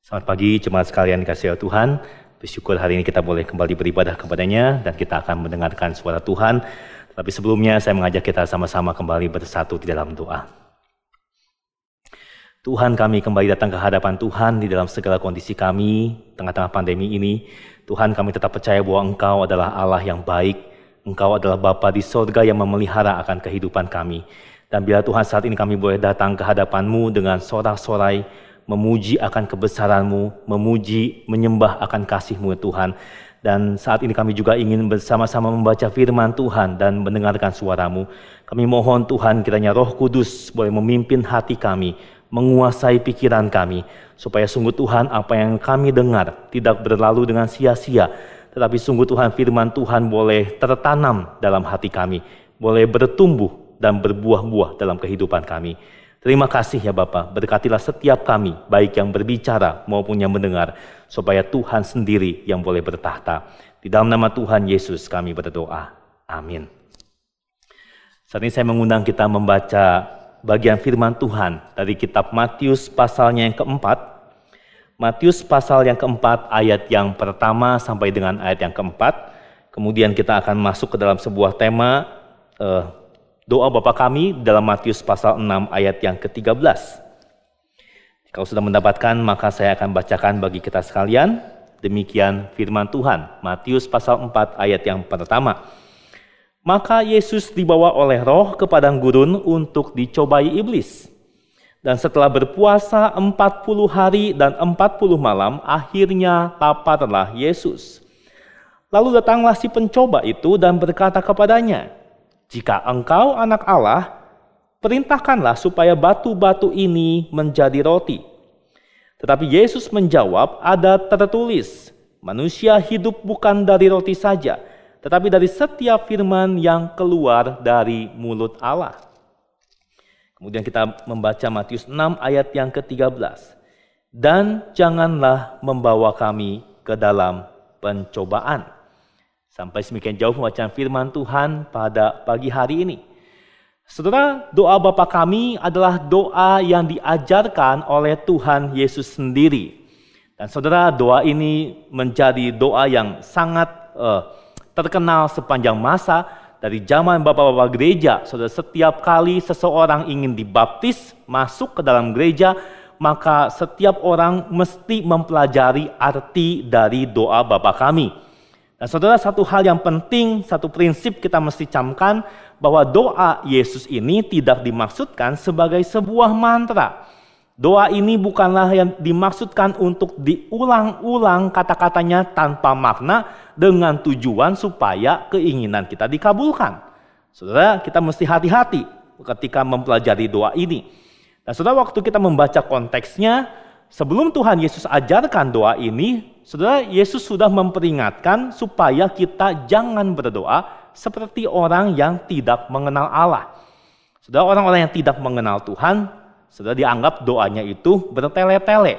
Selamat pagi jemaat sekalian dikasihi Tuhan. Bersyukur hari ini kita boleh kembali beribadah kepadanya dan kita akan mendengarkan suara Tuhan. Tapi sebelumnya saya mengajak kita sama-sama kembali bersatu di dalam doa. Tuhan, kami kembali datang ke hadapan Tuhan di dalam segala kondisi kami tengah-tengah pandemi ini. Tuhan, kami tetap percaya bahwa Engkau adalah Allah yang baik. Engkau adalah Bapa di sorga yang memelihara akan kehidupan kami. Dan bila Tuhan saat ini kami boleh datang ke hadapan-Mu dengan sorak-sorai, memuji akan kebesaran-Mu, memuji, menyembah akan kasih-Mu Tuhan. Dan saat ini kami juga ingin bersama-sama membaca firman Tuhan dan mendengarkan suara-Mu. Kami mohon Tuhan kiranya Roh Kudus boleh memimpin hati kami, menguasai pikiran kami, supaya sungguh Tuhan apa yang kami dengar tidak berlalu dengan sia-sia, tetapi sungguh Tuhan firman Tuhan boleh tertanam dalam hati kami, boleh bertumbuh dan berbuah-buah dalam kehidupan kami. Terima kasih ya Bapa, berkatilah setiap kami, baik yang berbicara maupun yang mendengar, supaya Tuhan sendiri yang boleh bertahta. Di dalam nama Tuhan Yesus kami berdoa. Amin. Saat ini saya mengundang kita membaca bagian firman Tuhan dari kitab Matius pasalnya yang keempat. Matius pasal yang keempat ayat yang pertama sampai dengan ayat yang keempat. Kemudian kita akan masuk ke dalam sebuah tema doa Bapa kami dalam Matius pasal 6 ayat yang ke-13. Kalau sudah mendapatkan, maka saya akan bacakan bagi kita sekalian. Demikian firman Tuhan. Matius pasal 4 ayat yang pertama. Maka Yesus dibawa oleh Roh ke padang gurun untuk dicobai iblis. Dan setelah berpuasa 40 hari dan 40 malam, akhirnya laparlah Yesus. Lalu datanglah si pencoba itu dan berkata kepadanya, "Jika engkau anak Allah, perintahkanlah supaya batu-batu ini menjadi roti." Tetapi Yesus menjawab, "Ada tertulis, manusia hidup bukan dari roti saja, tetapi dari setiap firman yang keluar dari mulut Allah." Kemudian kita membaca Matius 6 ayat yang ke-13. "Dan janganlah membawa kami ke dalam pencobaan." Sampai semikian jauh pembacaan firman Tuhan pada pagi hari ini. Saudara, doa Bapa kami adalah doa yang diajarkan oleh Tuhan Yesus sendiri. Dan saudara, doa ini menjadi doa yang sangat terkenal sepanjang masa. Dari zaman Bapak-Bapak gereja, saudara, setiap kali seseorang ingin dibaptis masuk ke dalam gereja, maka setiap orang mesti mempelajari arti dari doa Bapa kami. Nah saudara, satu hal yang penting, satu prinsip kita mesti camkan, bahwa doa Yesus ini tidak dimaksudkan sebagai sebuah mantra. Doa ini bukanlah yang dimaksudkan untuk diulang-ulang kata-katanya tanpa makna dengan tujuan supaya keinginan kita dikabulkan. Saudara, kita mesti hati-hati ketika mempelajari doa ini. Nah saudara, waktu kita membaca konteksnya, sebelum Tuhan Yesus ajarkan doa ini, saudara, Yesus sudah memperingatkan supaya kita jangan berdoa seperti orang yang tidak mengenal Allah. Saudara, orang-orang yang tidak mengenal Tuhan, saudara, dianggap doanya itu bertele-tele.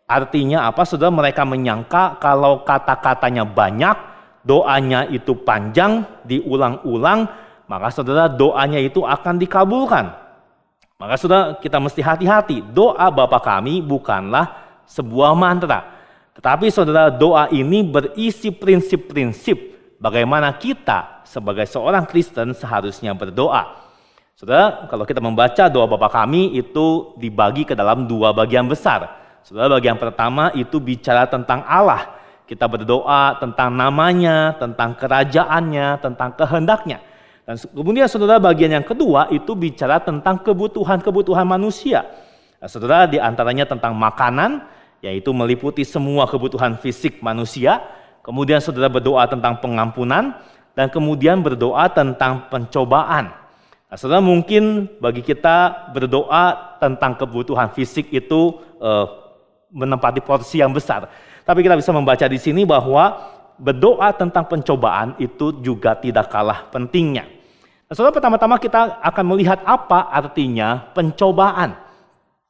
Artinya apa? Saudara, mereka menyangka kalau kata-katanya banyak, doanya itu panjang, diulang-ulang, maka saudara, doanya itu akan dikabulkan. Maka saudara, kita mesti hati-hati. Doa Bapa kami bukanlah sebuah mantra. Tetapi saudara, doa ini berisi prinsip-prinsip bagaimana kita sebagai seorang Kristen seharusnya berdoa. Saudara, kalau kita membaca doa Bapa kami itu dibagi ke dalam dua bagian besar. Saudara, bagian pertama itu bicara tentang Allah. Kita berdoa tentang namanya, tentang kerajaannya, tentang kehendaknya. Dan kemudian saudara, bagian yang kedua itu bicara tentang kebutuhan-kebutuhan manusia. Nah, saudara, diantaranya tentang makanan, yaitu meliputi semua kebutuhan fisik manusia. Kemudian saudara berdoa tentang pengampunan, dan kemudian berdoa tentang pencobaan. Nah, saudara, mungkin bagi kita berdoa tentang kebutuhan fisik itu menempati porsi yang besar. Tapi kita bisa membaca di sini bahwa berdoa tentang pencobaan itu juga tidak kalah pentingnya. Nah, saudara, pertama-tama kita akan melihat apa artinya pencobaan.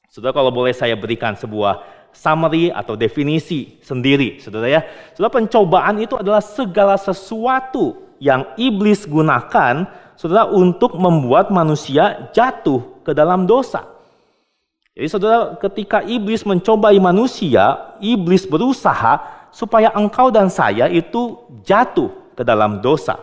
Saudara, kalau boleh saya berikan sebuah summary atau definisi sendiri, saudara ya. Saudara, pencobaan itu adalah segala sesuatu yang iblis gunakan, saudara, untuk membuat manusia jatuh ke dalam dosa. Jadi saudara, ketika iblis mencobai manusia, iblis berusaha supaya engkau dan saya itu jatuh ke dalam dosa.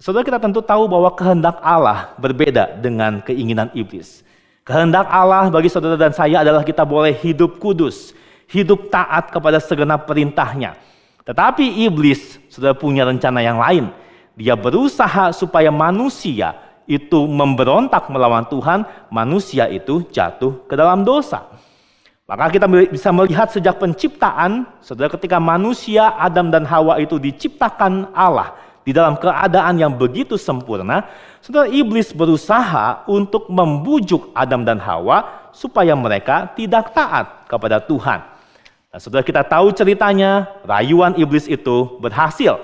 Saudara, kita tentu tahu bahwa kehendak Allah berbeda dengan keinginan iblis. Kehendak Allah bagi saudara dan saya adalah kita boleh hidup kudus, hidup taat kepada segenap perintahnya. Tetapi iblis sudah punya rencana yang lain. Dia berusaha supaya manusia itu memberontak melawan Tuhan, manusia itu jatuh ke dalam dosa. Maka kita bisa melihat sejak penciptaan, saudara, ketika manusia Adam dan Hawa itu diciptakan Allah di dalam keadaan yang begitu sempurna, saudara, iblis berusaha untuk membujuk Adam dan Hawa supaya mereka tidak taat kepada Tuhan. Nah, saudara, kita tahu ceritanya, rayuan iblis itu berhasil.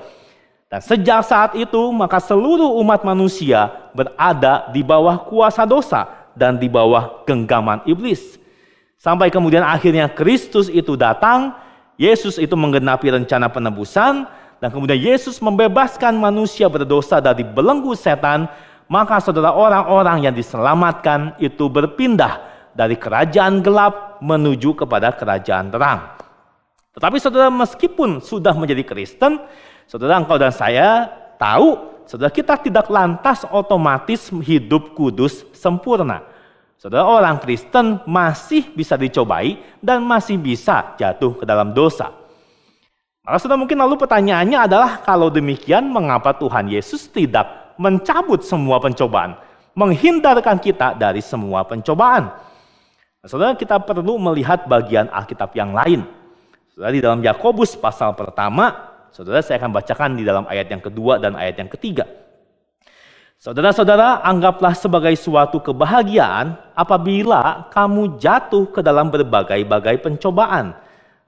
Dan sejak saat itu, maka seluruh umat manusia berada di bawah kuasa dosa dan di bawah genggaman iblis. Sampai kemudian akhirnya Kristus itu datang, Yesus itu menggenapi rencana penebusan, dan kemudian Yesus membebaskan manusia berdosa dari belenggu setan, maka saudara, orang-orang yang diselamatkan itu berpindah dari kerajaan gelap menuju kepada kerajaan terang. Tetapi saudara, meskipun sudah menjadi Kristen, saudara, engkau dan saya tahu, saudara, kita tidak lantas otomatis hidup kudus sempurna. Saudara, orang Kristen masih bisa dicobai dan masih bisa jatuh ke dalam dosa. Maka saudara, mungkin lalu pertanyaannya adalah, kalau demikian mengapa Tuhan Yesus tidak mencabut semua pencobaan, menghindarkan kita dari semua pencobaan? Nah, saudara, kita perlu melihat bagian Alkitab yang lain. Saudara, di dalam Yakobus pasal pertama, saudara, saya akan bacakan di dalam ayat yang kedua dan ayat yang ketiga. Saudara-saudara, anggaplah sebagai suatu kebahagiaan apabila kamu jatuh ke dalam berbagai-bagai pencobaan.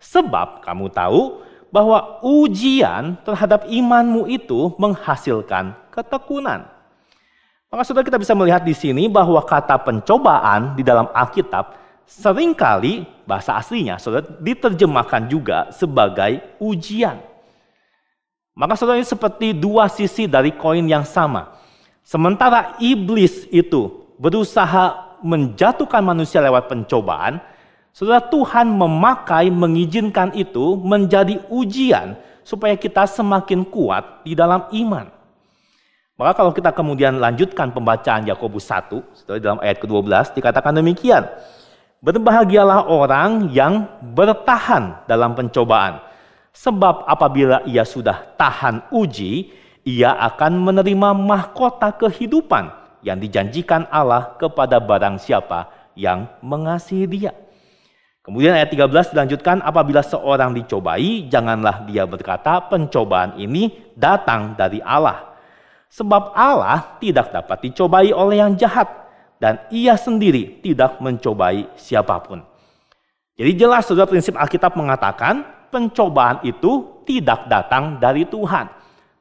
Sebab kamu tahu bahwa ujian terhadap imanmu itu menghasilkan ketekunan. Maka saudara, kita bisa melihat di sini bahwa kata pencobaan di dalam Alkitab seringkali bahasa aslinya, saudara, diterjemahkan juga sebagai ujian. Maka saudara, ini seperti dua sisi dari koin yang sama. Sementara iblis itu berusaha menjatuhkan manusia lewat pencobaan, saudara, Tuhan mengizinkan itu menjadi ujian supaya kita semakin kuat di dalam iman. Maka kalau kita kemudian lanjutkan pembacaan Yakobus 1, saudara, dalam ayat ke-12 dikatakan demikian. Berbahagialah orang yang bertahan dalam pencobaan, sebab apabila ia sudah tahan uji, ia akan menerima mahkota kehidupan yang dijanjikan Allah kepada barang siapa yang mengasihi dia. Kemudian ayat 13 dilanjutkan, apabila seorang dicobai, janganlah dia berkata pencobaan ini datang dari Allah. Sebab Allah tidak dapat dicobai oleh yang jahat, dan ia sendiri tidak mencobai siapapun. Jadi jelas, saudara, prinsip Alkitab mengatakan pencobaan itu tidak datang dari Tuhan.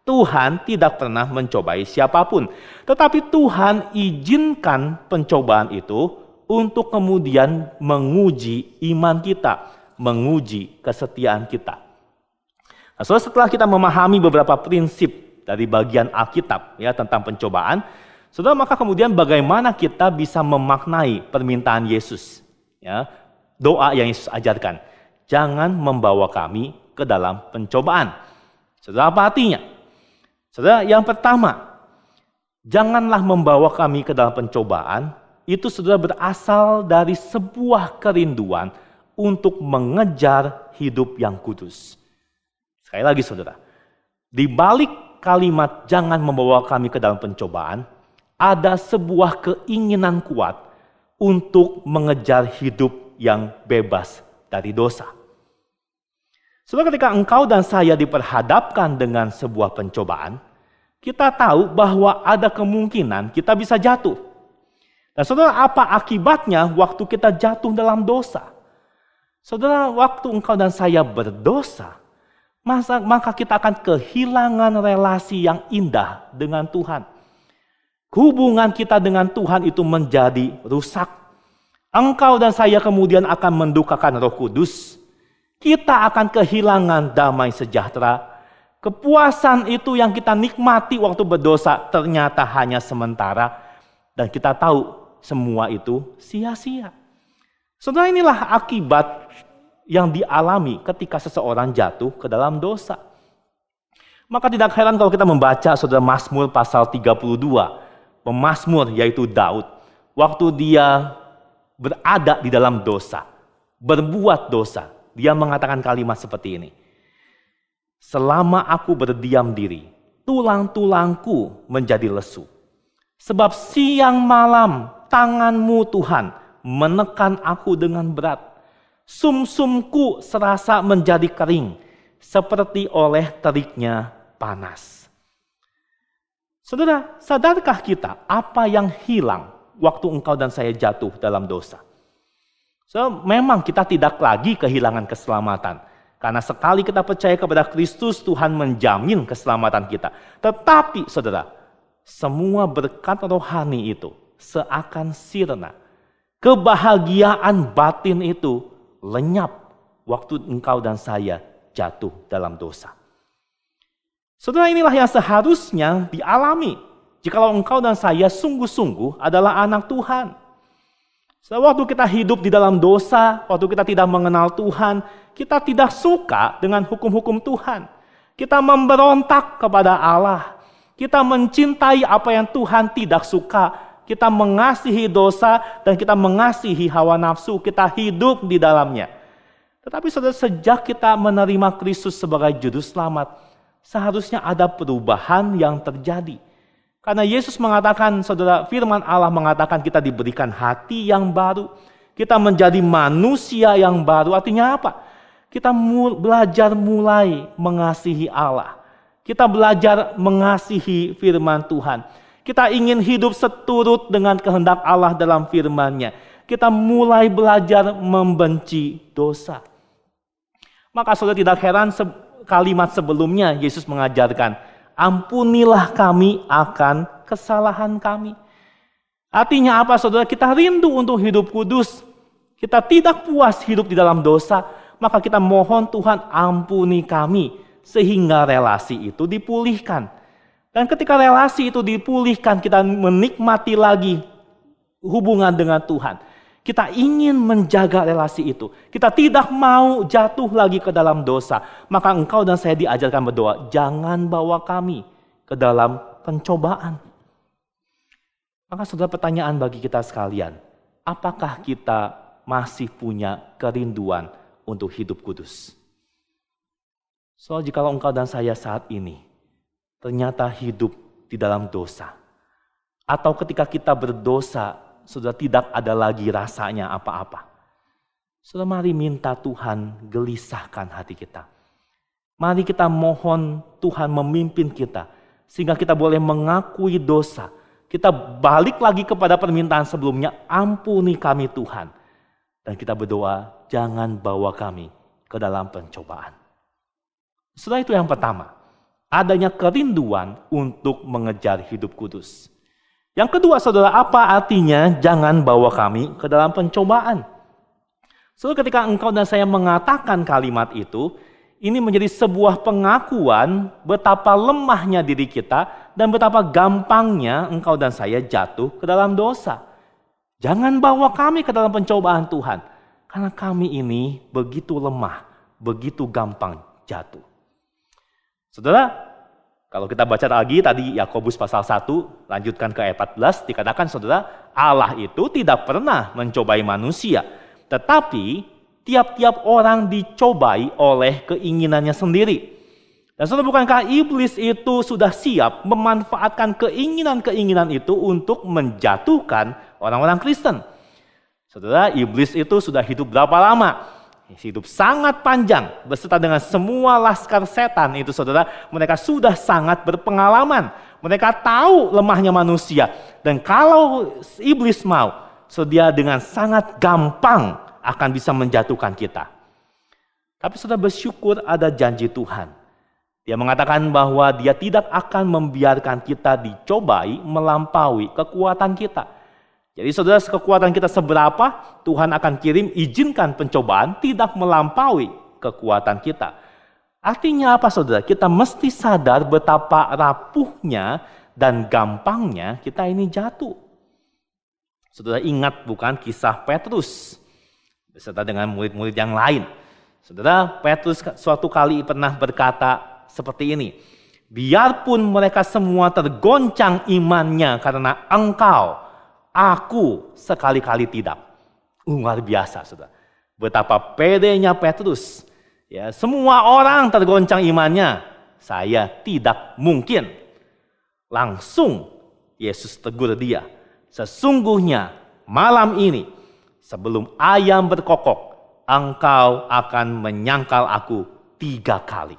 Tuhan tidak pernah mencobai siapapun. Tetapi Tuhan izinkan pencobaan itu untuk kemudian menguji iman kita, menguji kesetiaan kita. Nah, saudara, setelah kita memahami beberapa prinsip dari bagian Alkitab ya tentang pencobaan, saudara, maka kemudian bagaimana kita bisa memaknai permintaan Yesus? Ya, doa yang Yesus ajarkan, jangan membawa kami ke dalam pencobaan. Saudara, apa artinya? Saudara, yang pertama, janganlah membawa kami ke dalam pencobaan. Itu saudara berasal dari sebuah kerinduan untuk mengejar hidup yang kudus. Sekali lagi saudara, di balik kalimat jangan membawa kami ke dalam pencobaan, ada sebuah keinginan kuat untuk mengejar hidup yang bebas dari dosa. Saudara, ketika engkau dan saya diperhadapkan dengan sebuah pencobaan, kita tahu bahwa ada kemungkinan kita bisa jatuh. Dan saudara, apa akibatnya waktu kita jatuh dalam dosa? Saudara, waktu engkau dan saya berdosa, maka kita akan kehilangan relasi yang indah dengan Tuhan. Hubungan kita dengan Tuhan itu menjadi rusak. Engkau dan saya kemudian akan mendukakan Roh Kudus. Kita akan kehilangan damai sejahtera. Kepuasan itu yang kita nikmati waktu berdosa ternyata hanya sementara. Dan kita tahu semua itu sia-sia. Saudara, inilah akibat yang dialami ketika seseorang jatuh ke dalam dosa. Maka tidak heran kalau kita membaca saudara Mazmur pasal 32. Pemazmur yaitu Daud. Waktu dia berada di dalam dosa, berbuat dosa, dia mengatakan kalimat seperti ini. Selama aku berdiam diri, tulang-tulangku menjadi lesu. Sebab siang malam tangan-Mu Tuhan menekan aku dengan berat. Sumsumku serasa menjadi kering, seperti oleh teriknya panas. Saudara, sadarkah kita apa yang hilang waktu engkau dan saya jatuh dalam dosa? So, memang kita tidak lagi kehilangan keselamatan. Karena sekali kita percaya kepada Kristus, Tuhan menjamin keselamatan kita. Tetapi saudara, semua berkat rohani itu seakan sirna. Kebahagiaan batin itu lenyap waktu engkau dan saya jatuh dalam dosa. Saudara, inilah yang seharusnya dialami jikalau engkau dan saya sungguh-sungguh adalah anak Tuhan. Waktu kita hidup di dalam dosa, waktu kita tidak mengenal Tuhan, kita tidak suka dengan hukum-hukum Tuhan. Kita memberontak kepada Allah. Kita mencintai apa yang Tuhan tidak suka. Kita mengasihi dosa dan kita mengasihi hawa nafsu. Kita hidup di dalamnya. Tetapi saudara, sejak kita menerima Kristus sebagai juru selamat, seharusnya ada perubahan yang terjadi. Karena Yesus mengatakan, saudara, firman Allah mengatakan kita diberikan hati yang baru. Kita menjadi manusia yang baru. Artinya apa? Kita belajar mulai mengasihi Allah. Kita belajar mengasihi firman Tuhan. Kita ingin hidup seturut dengan kehendak Allah dalam firman-Nya. Kita mulai belajar membenci dosa. Maka saudara, tidak heran kalimat sebelumnya Yesus mengajarkan, ampunilah kami akan kesalahan kami. Artinya apa saudara? Kita rindu untuk hidup kudus. Kita tidak puas hidup di dalam dosa. Maka kita mohon Tuhan ampuni kami. Sehingga relasi itu dipulihkan. Dan ketika relasi itu dipulihkan, kita menikmati lagi hubungan dengan Tuhan. Kita ingin menjaga relasi itu. Kita tidak mau jatuh lagi ke dalam dosa. Maka engkau dan saya diajarkan berdoa, jangan bawa kami ke dalam pencobaan. Maka saudara, pertanyaan bagi kita sekalian, apakah kita masih punya kerinduan untuk hidup kudus? Soal jikalau engkau dan saya saat ini ternyata hidup di dalam dosa, atau ketika kita berdosa sudah tidak ada lagi rasanya apa-apa, saudara, mari minta Tuhan gelisahkan hati kita. Mari kita mohon Tuhan memimpin kita sehingga kita boleh mengakui dosa. Kita balik lagi kepada permintaan sebelumnya, ampuni kami Tuhan. Dan kita berdoa, jangan bawa kami ke dalam pencobaan. Setelah itu yang pertama, adanya kerinduan untuk mengejar hidup kudus. Yang kedua saudara, apa artinya jangan bawa kami ke dalam pencobaan? Saudara, ketika engkau dan saya mengatakan kalimat itu, ini menjadi sebuah pengakuan betapa lemahnya diri kita dan betapa gampangnya engkau dan saya jatuh ke dalam dosa. Jangan bawa kami ke dalam pencobaan Tuhan, karena kami ini begitu lemah, begitu gampang jatuh. Saudara, kalau kita baca lagi tadi Yakobus pasal 1, lanjutkan ke ayat 14, dikatakan saudara, Allah itu tidak pernah mencobai manusia, tetapi tiap-tiap orang dicobai oleh keinginannya sendiri. Dan saudara, bukankah iblis itu sudah siap memanfaatkan keinginan-keinginan itu untuk menjatuhkan orang-orang Kristen? Saudara, iblis itu sudah hidup berapa lama? Hidup sangat panjang beserta dengan semua laskar setan itu saudara, mereka sudah sangat berpengalaman. Mereka tahu lemahnya manusia, dan kalau iblis mau, dia dengan sangat gampang akan bisa menjatuhkan kita. Tapi saudara, bersyukur ada janji Tuhan. Dia mengatakan bahwa dia tidak akan membiarkan kita dicobai melampaui kekuatan kita. Jadi saudara, kekuatan kita seberapa, Tuhan akan kirim, izinkan pencobaan tidak melampaui kekuatan kita. Artinya apa saudara? Kita mesti sadar betapa rapuhnya dan gampangnya kita ini jatuh. Saudara ingat bukan kisah Petrus? beserta dengan murid-murid yang lain. Saudara, Petrus suatu kali pernah berkata seperti ini, biarpun mereka semua tergoncang imannya karena engkau, aku sekali-kali tidak. Luar biasa, saudara. Betapa pedenya Petrus. Ya, semua orang tergoncang imannya, saya tidak mungkin. Langsung Yesus tegur dia, sesungguhnya malam ini sebelum ayam berkokok, engkau akan menyangkal aku 3 kali.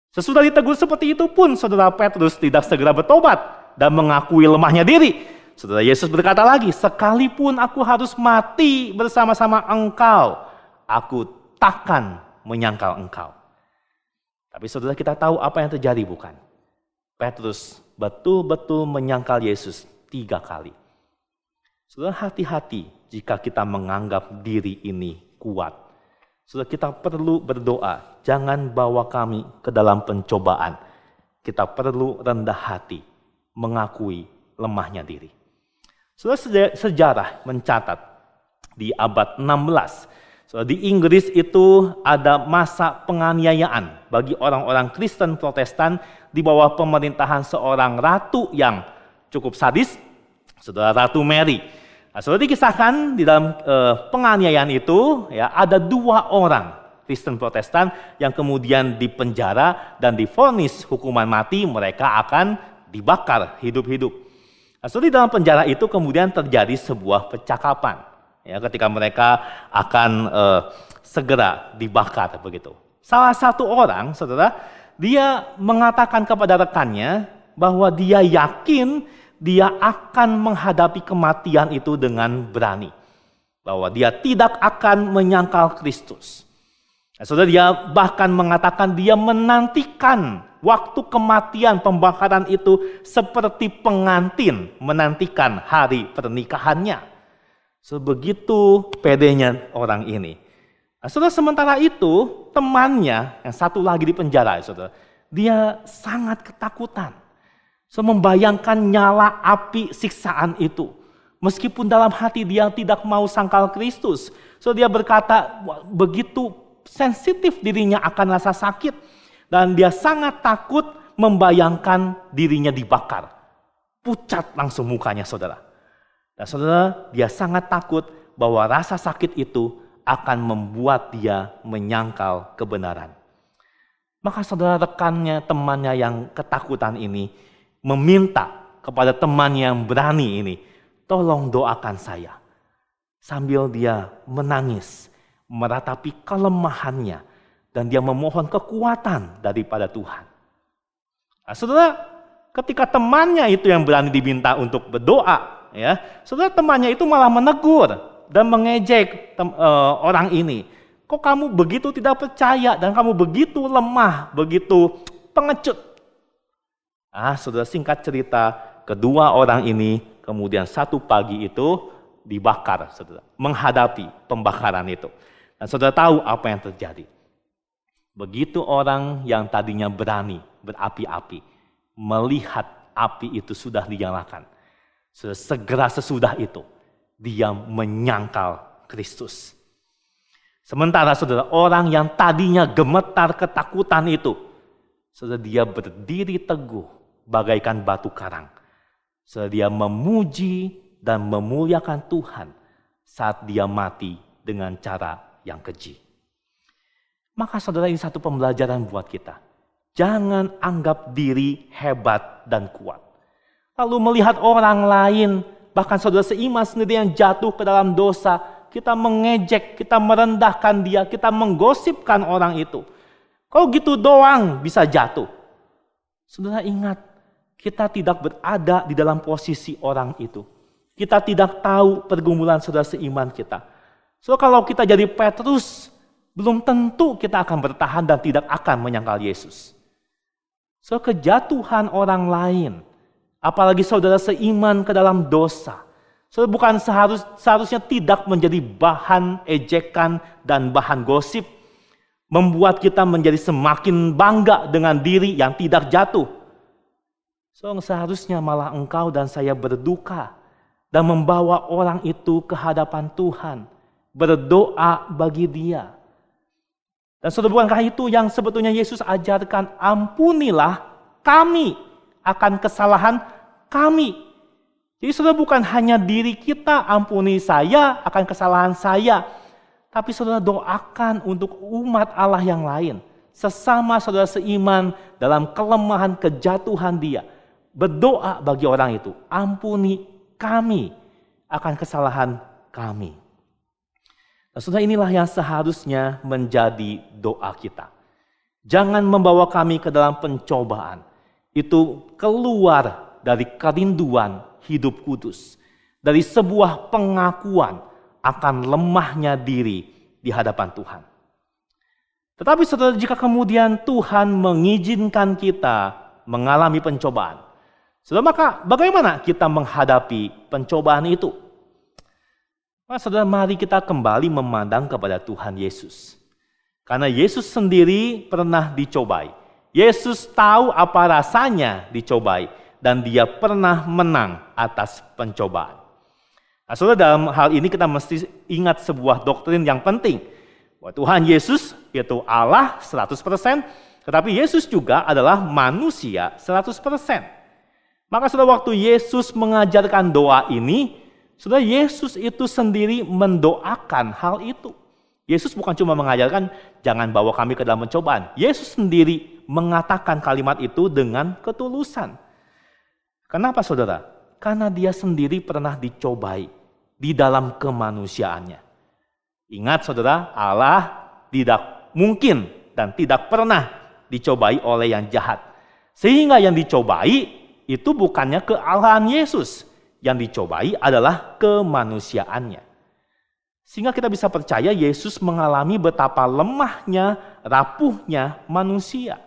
Sesudah ditegur seperti itu pun, saudara, Petrus tidak segera bertobat dan mengakui lemahnya diri. Saudara, Yesus berkata lagi, sekalipun aku harus mati bersama-sama engkau, aku takkan menyangkal engkau. Tapi saudara, kita tahu apa yang terjadi, bukan? Petrus betul-betul menyangkal Yesus 3 kali. Saudara, hati-hati jika kita menganggap diri ini kuat. Saudara, kita perlu berdoa, jangan bawa kami ke dalam pencobaan. Kita perlu rendah hati, mengakui lemahnya diri. Saudara, sejarah mencatat di abad 16, saudara, di Inggris itu ada masa penganiayaan bagi orang-orang Kristen Protestan di bawah pemerintahan seorang ratu yang cukup sadis, saudara, Ratu Mary. Nah, saudara, dikisahkan di dalam penganiayaan itu, ya, ada 2 orang Kristen Protestan yang kemudian dipenjara dan divonis hukuman mati, mereka akan dibakar hidup-hidup. Nah, saudara, di dalam penjara itu kemudian terjadi sebuah percakapan, ya, ketika mereka akan segera dibakar begitu. Salah satu orang, saudara, dia mengatakan kepada rekannya bahwa dia yakin dia akan menghadapi kematian itu dengan berani. Bahwa dia tidak akan menyangkal Kristus. Nah, saudara, dia bahkan mengatakan dia menantikan waktu kematian pembakaran itu seperti pengantin menantikan hari pernikahannya. Sebegitu pedenya orang ini. Nah, saudara, sementara itu temannya yang satu lagi di penjara, saudara, dia sangat ketakutan. So, membayangkan nyala api siksaan itu. Meskipun dalam hati dia tidak mau sangkal Kristus. So, dia berkata begitu sensitif dirinya akan rasa sakit. Dan dia sangat takut membayangkan dirinya dibakar. Pucat langsung mukanya, saudara. Dan saudara, dia sangat takut bahwa rasa sakit itu akan membuat dia menyangkal kebenaran. Maka saudara, rekannya, temannya yang ketakutan ini meminta kepada teman yang berani ini, tolong doakan saya. Sambil dia menangis, meratapi kelemahannya, dan dia memohon kekuatan daripada Tuhan. Nah, saudara, ketika temannya itu yang berani diminta untuk berdoa, ya, saudara, temannya itu malah menegur dan mengejek orang ini. Kok kamu begitu tidak percaya dan kamu begitu lemah, begitu pengecut? Saudara, singkat cerita, kedua orang ini kemudian satu pagi itu dibakar, saudara, menghadapi pembakaran itu. Dan saudara tahu apa yang terjadi. Begitu orang yang tadinya berani berapi-api, melihat api itu sudah dinyalakan. Segera sesudah itu, dia menyangkal Kristus. Sementara saudara, orang yang tadinya gemetar ketakutan itu, saudara, dia berdiri teguh bagaikan batu karang. Saudara, dia memuji dan memuliakan Tuhan saat dia mati dengan cara yang keji. Maka saudara, ini satu pembelajaran buat kita. Jangan anggap diri hebat dan kuat. Lalu melihat orang lain, bahkan saudara seiman sendiri yang jatuh ke dalam dosa, kita mengejek, kita merendahkan dia, kita menggosipkan orang itu. Kalau gitu doang bisa jatuh. Saudara, ingat, kita tidak berada di dalam posisi orang itu. Kita tidak tahu pergumulan saudara seiman kita. So, kalau kita jadi Petrus, belum tentu kita akan bertahan dan tidak akan menyangkal Yesus. So, kejatuhan orang lain, apalagi saudara seiman ke dalam dosa, so, bukan seharusnya tidak menjadi bahan ejekan dan bahan gosip, membuat kita menjadi semakin bangga dengan diri yang tidak jatuh. So, seharusnya malah engkau dan saya berduka dan membawa orang itu ke hadapan Tuhan berdoa bagi dia. Dan saudara, bukankah itu yang sebetulnya Yesus ajarkan? Ampunilah kami akan kesalahan kami. Jadi saudara, bukan hanya diri kita, ampuni saya akan kesalahan saya. Tapi saudara, doakan untuk umat Allah yang lain. Sesama saudara seiman dalam kelemahan kejatuhan dia. Berdoa bagi orang itu. Ampuni kami akan kesalahan kami. Nah, saudara, inilah yang seharusnya menjadi doa kita. Jangan membawa kami ke dalam pencobaan. Itu keluar dari kerinduan hidup kudus. Dari sebuah pengakuan akan lemahnya diri di hadapan Tuhan. Tetapi saudara, jika kemudian Tuhan mengizinkan kita mengalami pencobaan, saudara, maka bagaimana kita menghadapi pencobaan itu? Maka saudara, mari kita kembali memandang kepada Tuhan Yesus. Karena Yesus sendiri pernah dicobai. Yesus tahu apa rasanya dicobai. Dan dia pernah menang atas pencobaan. Nah, saudara, dalam hal ini kita mesti ingat sebuah doktrin yang penting. Bahwa Tuhan Yesus yaitu Allah 100%. Tetapi Yesus juga adalah manusia 100%. Maka saudara, waktu Yesus mengajarkan doa ini, saudara, Yesus itu sendiri mendoakan hal itu. Yesus bukan cuma mengajarkan jangan bawa kami ke dalam pencobaan. Yesus sendiri mengatakan kalimat itu dengan ketulusan. Kenapa saudara? Karena dia sendiri pernah dicobai di dalam kemanusiaannya. Ingat saudara, Allah tidak mungkin dan tidak pernah dicobai oleh yang jahat. Sehingga yang dicobai itu bukannya kealahan Yesus. Yang dicobai adalah kemanusiaannya. Sehingga kita bisa percaya Yesus mengalami betapa lemahnya, rapuhnya manusia.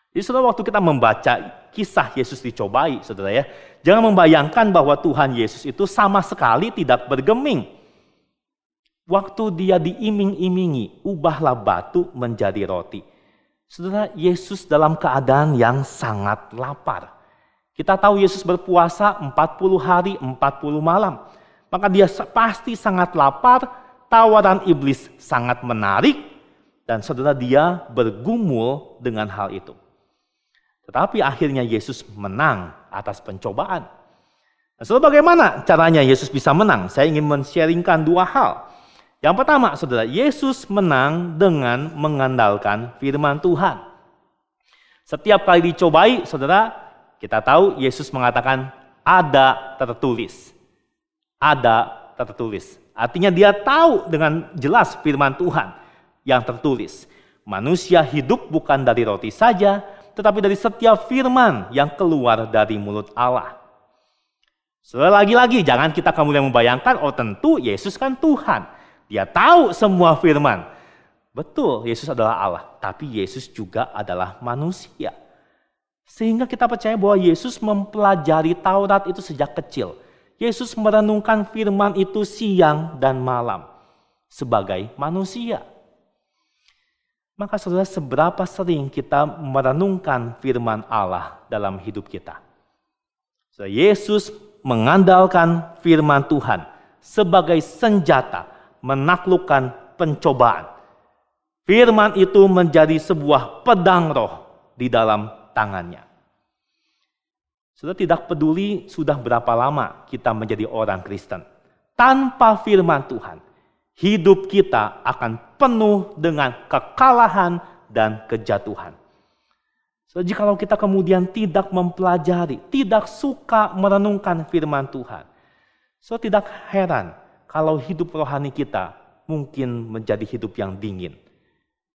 Jadi saudara, waktu kita membaca kisah Yesus dicobai, saudara ya, jangan membayangkan bahwa Tuhan Yesus itu sama sekali tidak bergeming. Waktu dia diiming-imingi, ubahlah batu menjadi roti. Saudara, Yesus dalam keadaan yang sangat lapar. Kita tahu Yesus berpuasa 40 hari, 40 malam. Maka dia pasti sangat lapar, tawaran iblis sangat menarik, dan saudara, dia bergumul dengan hal itu. Tetapi akhirnya Yesus menang atas pencobaan. Nah, saudara, bagaimana caranya Yesus bisa menang? Saya ingin men-sharingkan dua hal. Yang pertama, saudara, Yesus menang dengan mengandalkan firman Tuhan. Setiap kali dicobai, saudara, kita tahu Yesus mengatakan ada tertulis. Ada tertulis. Artinya dia tahu dengan jelas firman Tuhan yang tertulis. Manusia hidup bukan dari roti saja, tetapi dari setiap firman yang keluar dari mulut Allah. Saudara, lagi-lagi jangan kita kemudian membayangkan, oh tentu Yesus kan Tuhan. Dia tahu semua firman. Betul, Yesus adalah Allah, tapi Yesus juga adalah manusia. Sehingga kita percaya bahwa Yesus mempelajari Taurat itu sejak kecil. Yesus merenungkan firman itu siang dan malam sebagai manusia. Maka saudara, seberapa sering kita merenungkan firman Allah dalam hidup kita? So, Yesus mengandalkan firman Tuhan sebagai senjata menaklukkan pencobaan. Firman itu menjadi sebuah pedang roh di dalam tangannya. Saudara, tidak peduli sudah berapa lama kita menjadi orang Kristen. Tanpa firman Tuhan, hidup kita akan penuh dengan kekalahan dan kejatuhan. So, jikalau kita kemudian tidak mempelajari, tidak suka merenungkan firman Tuhan, so tidak heran kalau hidup rohani kita mungkin menjadi hidup yang dingin.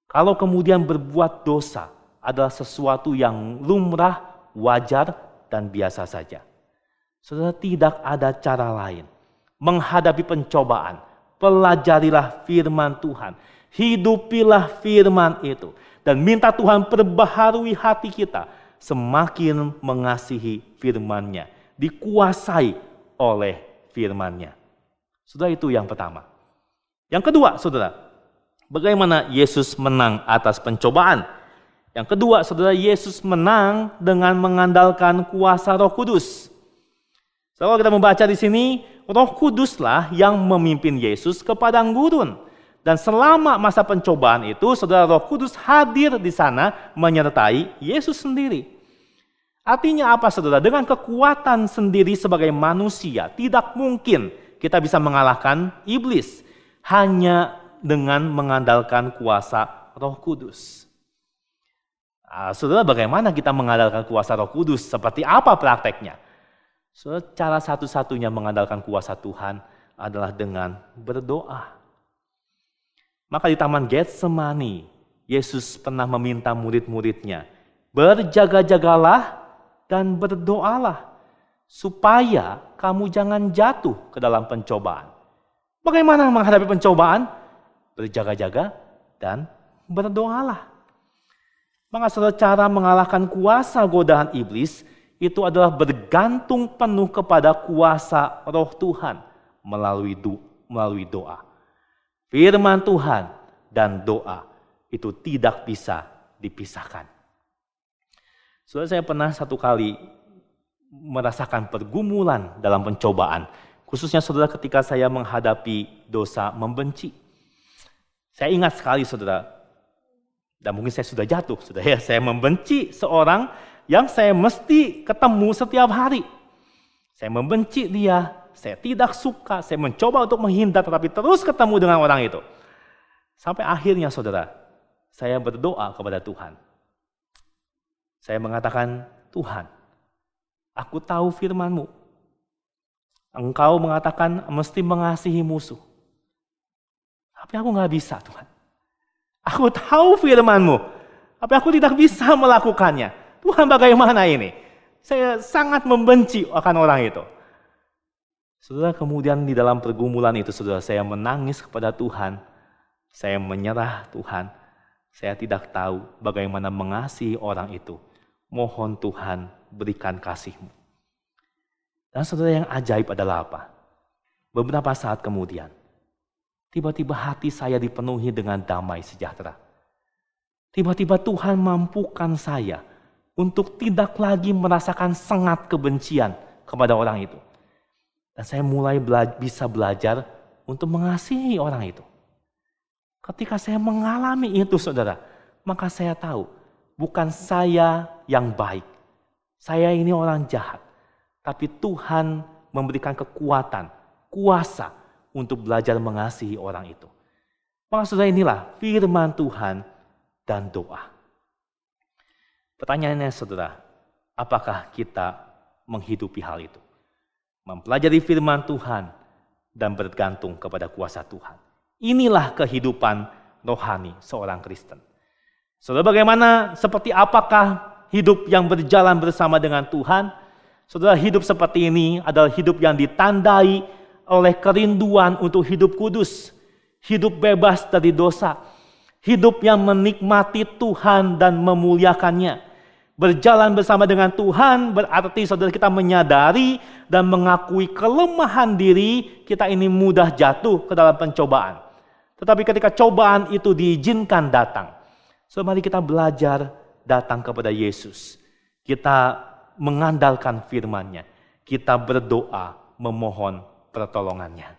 Kalau kemudian berbuat dosa adalah sesuatu yang lumrah, wajar, dan biasa saja. Saudara, tidak ada cara lain menghadapi pencobaan. Pelajarilah firman Tuhan. Hidupilah firman itu. Dan minta Tuhan perbaharui hati kita. Semakin mengasihi firman-Nya. Dikuasai oleh firman-Nya. Saudara, itu yang pertama. Yang kedua, saudara, bagaimana Yesus menang atas pencobaan? Yang kedua, saudara, Yesus menang dengan mengandalkan kuasa Roh Kudus. Kalau kita membaca di sini, Roh Kuduslah yang memimpin Yesus ke padang gurun. Dan selama masa pencobaan itu, saudara, Roh Kudus hadir di sana menyertai Yesus sendiri. Artinya apa, saudara? Dengan kekuatan sendiri sebagai manusia, tidak mungkin kita bisa mengalahkan iblis hanya dengan mengandalkan kuasa Roh Kudus. Saudara, bagaimana kita mengandalkan kuasa Roh Kudus? Seperti apa prakteknya? Saudara, cara satu-satunya mengandalkan kuasa Tuhan adalah dengan berdoa. Maka di Taman Getsemani, Yesus pernah meminta murid-muridnya, berjaga-jagalah dan berdoalah, supaya kamu jangan jatuh ke dalam pencobaan. Bagaimana menghadapi pencobaan? Berjaga-jaga dan berdoalah. Maka saudara, cara mengalahkan kuasa godaan iblis itu adalah bergantung penuh kepada kuasa Roh Tuhan melalui doa. Firman Tuhan dan doa itu tidak bisa dipisahkan. Saudara, saya pernah satu kali merasakan pergumulan dalam pencobaan. Khususnya saudara, ketika saya menghadapi dosa membenci. Saya ingat sekali, saudara, dan mungkin saya sudah jatuh, saya membenci seorang yang saya mesti ketemu setiap hari. Saya membenci dia, saya tidak suka, saya mencoba untuk menghindar, tetapi terus ketemu dengan orang itu. Sampai akhirnya, saudara, saya berdoa kepada Tuhan. Saya mengatakan, Tuhan, aku tahu firman-Mu. Engkau mengatakan mesti mengasihi musuh. Tapi aku nggak bisa, Tuhan. Aku tahu firman-Mu, tapi aku tidak bisa melakukannya. Tuhan, bagaimana ini? Saya sangat membenci akan orang itu. Saudara, kemudian di dalam pergumulan itu, saudara, saya menangis kepada Tuhan. Saya menyerah, Tuhan. Saya tidak tahu bagaimana mengasihi orang itu. Mohon Tuhan berikan kasih-Mu. Dan saudara, yang ajaib adalah apa? Beberapa saat kemudian, tiba-tiba hati saya dipenuhi dengan damai sejahtera. Tiba-tiba Tuhan mampukan saya untuk tidak lagi merasakan sengat kebencian kepada orang itu. Dan saya mulai bisa belajar untuk mengasihi orang itu. Ketika saya mengalami itu, saudara, maka saya tahu bukan saya yang baik. Saya ini orang jahat. Tapi Tuhan memberikan kekuatan, kuasa untuk belajar mengasihi orang itu. Maka saudara, inilah firman Tuhan dan doa. Pertanyaannya, saudara, apakah kita menghidupi hal itu? Mempelajari firman Tuhan dan bergantung kepada kuasa Tuhan. Inilah kehidupan rohani seorang Kristen. Saudara, bagaimana, seperti apakah hidup yang berjalan bersama dengan Tuhan? Saudara, hidup seperti ini adalah hidup yang ditandai oleh kerinduan untuk hidup kudus, hidup bebas dari dosa, hidup yang menikmati Tuhan dan memuliakannya. Berjalan bersama dengan Tuhan berarti, saudara, kita menyadari dan mengakui kelemahan diri kita ini mudah jatuh ke dalam pencobaan. Tetapi ketika cobaan itu diizinkan datang, so mari kita belajar datang kepada Yesus. Kita mengandalkan firman-Nya. Kita berdoa memohon pertolongannya.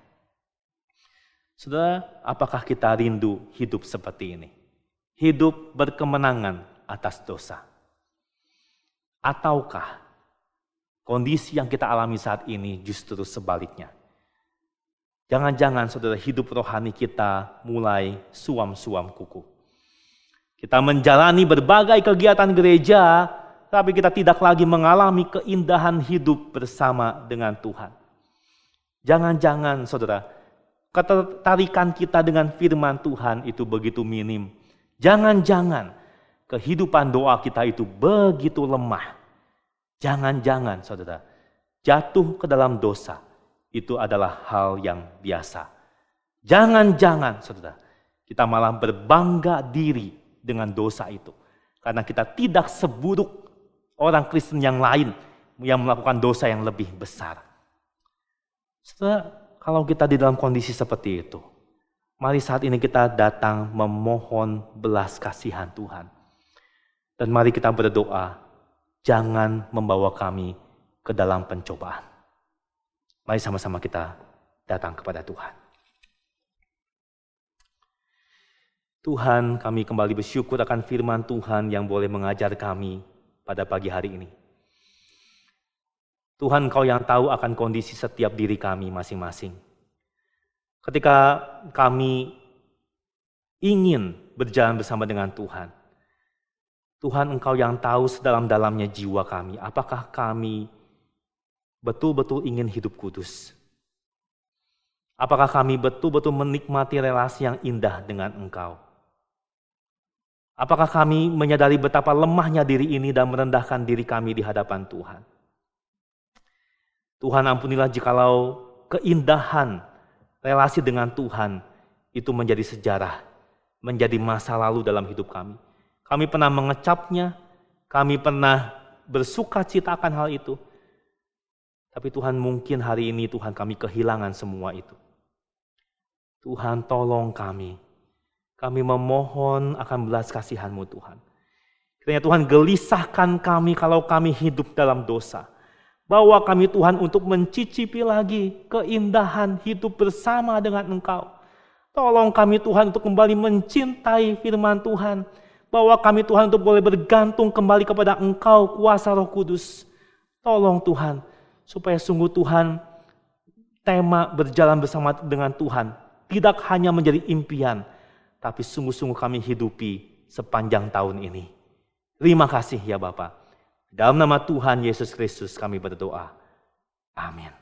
Saudara, apakah kita rindu hidup seperti ini? Hidup berkemenangan atas dosa. Ataukah kondisi yang kita alami saat ini justru sebaliknya? Jangan-jangan, saudara, hidup rohani kita mulai suam-suam kuku. Kita menjalani berbagai kegiatan gereja, tapi kita tidak lagi mengalami keindahan hidup bersama dengan Tuhan. Jangan-jangan, saudara, ketertarikan kita dengan firman Tuhan itu begitu minim. Jangan-jangan kehidupan doa kita itu begitu lemah. Jangan-jangan, saudara, jatuh ke dalam dosa itu adalah hal yang biasa. Jangan-jangan, saudara, kita malah berbangga diri dengan dosa itu. Karena kita tidak seburuk orang Kristen yang lain yang melakukan dosa yang lebih besar. Saudara, kalau kita di dalam kondisi seperti itu, mari saat ini kita datang memohon belas kasihan Tuhan. Dan mari kita berdoa, jangan membawa kami ke dalam pencobaan. Mari sama-sama kita datang kepada Tuhan. Tuhan, kami kembali bersyukur akan firman Tuhan yang boleh mengajar kami pada pagi hari ini. Tuhan, Engkau yang tahu akan kondisi setiap diri kami masing-masing. Ketika kami ingin berjalan bersama dengan Tuhan, Tuhan, Engkau yang tahu sedalam-dalamnya jiwa kami, apakah kami betul-betul ingin hidup kudus? Apakah kami betul-betul menikmati relasi yang indah dengan Engkau? Apakah kami menyadari betapa lemahnya diri ini dan merendahkan diri kami di hadapan Tuhan? Tuhan, ampunilah jikalau keindahan relasi dengan Tuhan itu menjadi sejarah, menjadi masa lalu dalam hidup kami. Kami pernah mengecapnya, kami pernah bersuka cita akan hal itu. Tapi Tuhan, mungkin hari ini Tuhan kami kehilangan semua itu. Tuhan, tolong kami. Kami memohon akan belas kasihan-Mu Tuhan. Kiranya Tuhan gelisahkan kami kalau kami hidup dalam dosa. Bawa kami Tuhan untuk mencicipi lagi keindahan hidup bersama dengan Engkau. Tolong kami Tuhan untuk kembali mencintai firman Tuhan. Bawa kami Tuhan untuk boleh bergantung kembali kepada Engkau, kuasa Roh Kudus. Tolong Tuhan, supaya sungguh Tuhan, tema berjalan bersama dengan Tuhan tidak hanya menjadi impian, tapi sungguh-sungguh kami hidupi sepanjang tahun ini. Terima kasih ya Bapa. Dalam nama Tuhan Yesus Kristus kami berdoa. Amin.